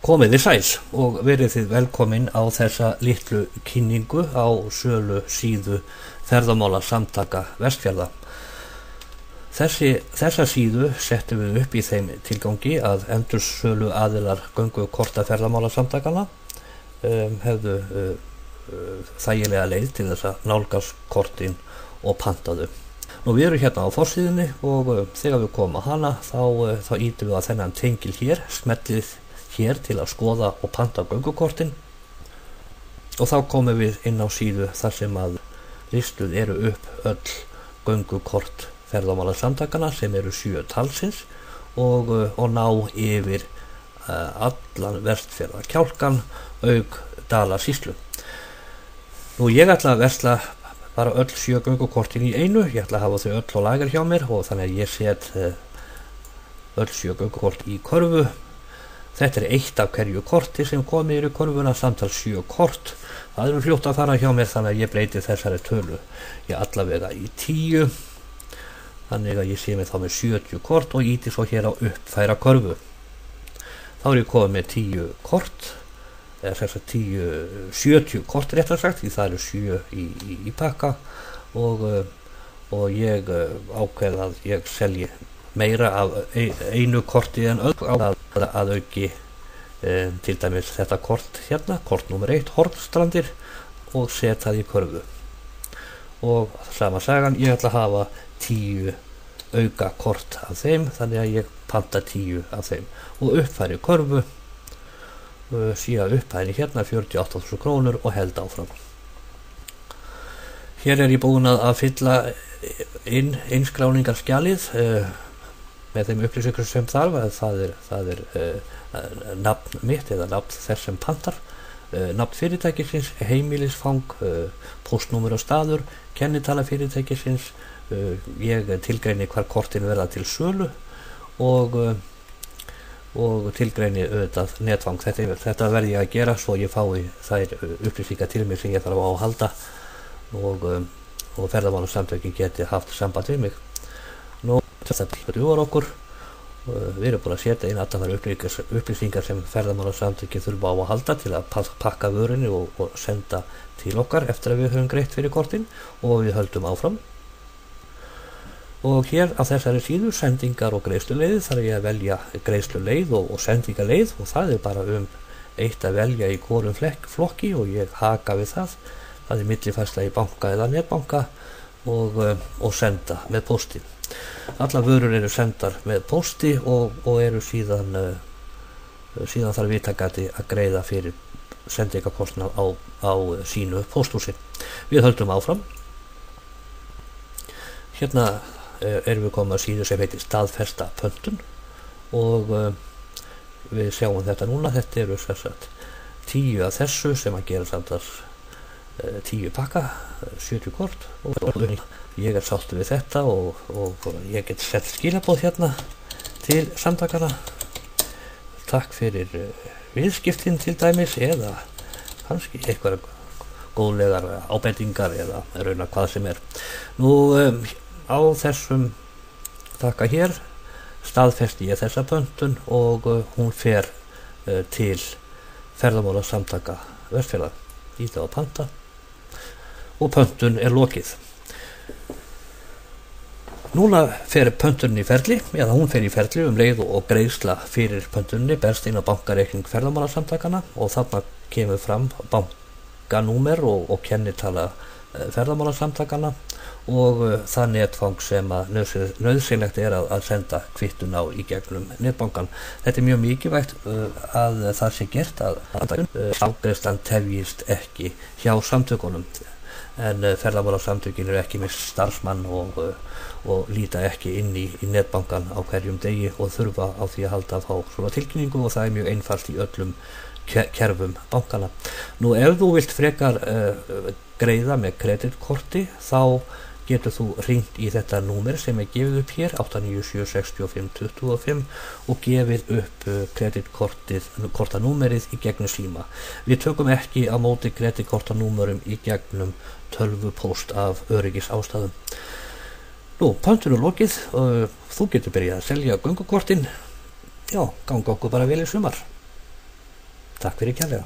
Komið þið sæl og verið þið velkomin á þessa litlu kynningu á sölu síðu ferðamálasamtaka Vestfjarða. Þessa síðu settum við upp í þeim tilgangi að endursölu aðilar göngukorta ferðamálasamtakana hefðu þægilega leið til þess að nálgast kortin og pantaðu. Nú við erum hérna á forsíðunni og þegar við komum að hana þá ítum við að þennan tengil hér, smellið hér til að skoða og panta göngukortin og þá komum við inn á síðu þar sem að listuð eru upp öll göngukort ferðamálasamtakana sem eru 7 talsins og ná yfir allan Vestfjarðakjálkan auk Dalasýslu. Nú ég ætla að versla bara öll 7 göngukortin í einu, ég ætla að hafa þau öll á lager hjá mér og þannig að ég set öll 7 göngukort í körfu. Þetta er eitt af hverju korti sem komið í körfuna, samtals 7 kort. Það er fljótt að fara hjá mér þannig að ég breyti þessari tölu ég allavega í 10. Þannig að ég sé mig þá með 70 kort og íti svo hér á uppfæra körfu. Þá er ég komið með 10 kort, eða þess að 70 kort réttar sagt, því það eru 7 í pakka og ég ákveð að ég selji meira af einu korti en öll að auki til dæmis þetta kort hérna, kort nummer 1, Hornstrandir og set það í körfu. Og sama sagan, ég ætla að hafa 10 auka kort af þeim, þannig að ég panta 10 af þeim og uppfæri körfu, síðan upphæðinni hérna 48.000 krónur og held áfram. Hér er ég búinn að fylla inn innskráningarskjalið með þeim upplýsingar sem þarf, það er nafn mitt eða nafn þess sem pantar, nafn fyrirtækisins, heimilisfang, póstnúmer og staður, kennitala fyrirtækisins, ég tilgreini hvar kortin verða til sölu og tilgreini auðvitað netfang. Þetta verði ég að gera svo ég fái þær upplýsingar til mig sem ég þarf á að halda og ferðamálasamtökin geti haft samband við mig. Nú þetta dugar okkur, við erum búin að setja inn allar upplýsingar sem ferðamálasamtökin þurfa á að halda til að pakka vörunni og senda til okkar eftir að við höfum greitt fyrir kortin og við höldum áfram. Og hér á þessari síðu sendingar og greiðsluleið þarf ég að velja greiðsluleið og sendingaleið og það er bara eitt að velja í hvorum flokki og ég haka við það. Það er millifærsla í banka eða netbanka og senda með pósti. Allar vörur eru sendar með pósti og eru síðan þarf viðtakandi að greiða fyrir sendingakostnað á sínu pósthúsi. Við höldum áfram. Hérna erum við komið að síðu sem heitir staðfesta pöntun og við sjáum þetta núna. Þetta eru sagt 10 af þessu sem að gera samtals 10 pakka, 70 kort og ég er sáttur við þetta og ég get sett skilaboð hérna til samtakana. Takk fyrir viðskiptin til dæmis eða kannski eitthvað góðlegar ábendingar eða raunar hvað sem er. Nú á þessum takka hér staðfesti ég þessa pöntun og hún fer til ferðamálasamtaka Vestfjarða. Íta á panta og pöntun er lokið. Núna fer pöntunin í ferli, eða hún fer í ferli leið og greiðsla fyrir pöntunni berst inn á bankareikning ferðamálasamtakana og þarna kemur fram bankanúmer og kennitala ferðamálasamtakana og það netfang sem að nauðsynlegt er að senda kvittun á í gegnum netbankan. Þetta er mjög mikilvægt að það sé gert að afgreiðslan tefjist ekki hjá samtökunum en ferðamálasamtökin eru ekki með starfsmann og líta ekki inn í netbankan á hverjum degi og þurfa á því að halda að fá svona tilkynningu og það er mjög einfalt í öllum kerfum bankana. Nú ef þú vilt frekar greiða með kreditkorti þá getur þú hringt í þetta númer sem er gefið upp hér 8976525 og gefið upp kreditkortanúmerið í gegnum síma. Við tökum ekki á móti kreditkortanúmerum í gegnum tölvupóst af öryggisástæðum. Nú, pöntun er lokið og þú getur byrjað að selja göngukortin. Já, ganga okkur bara vel í sumar. Takk fyrir kærlega.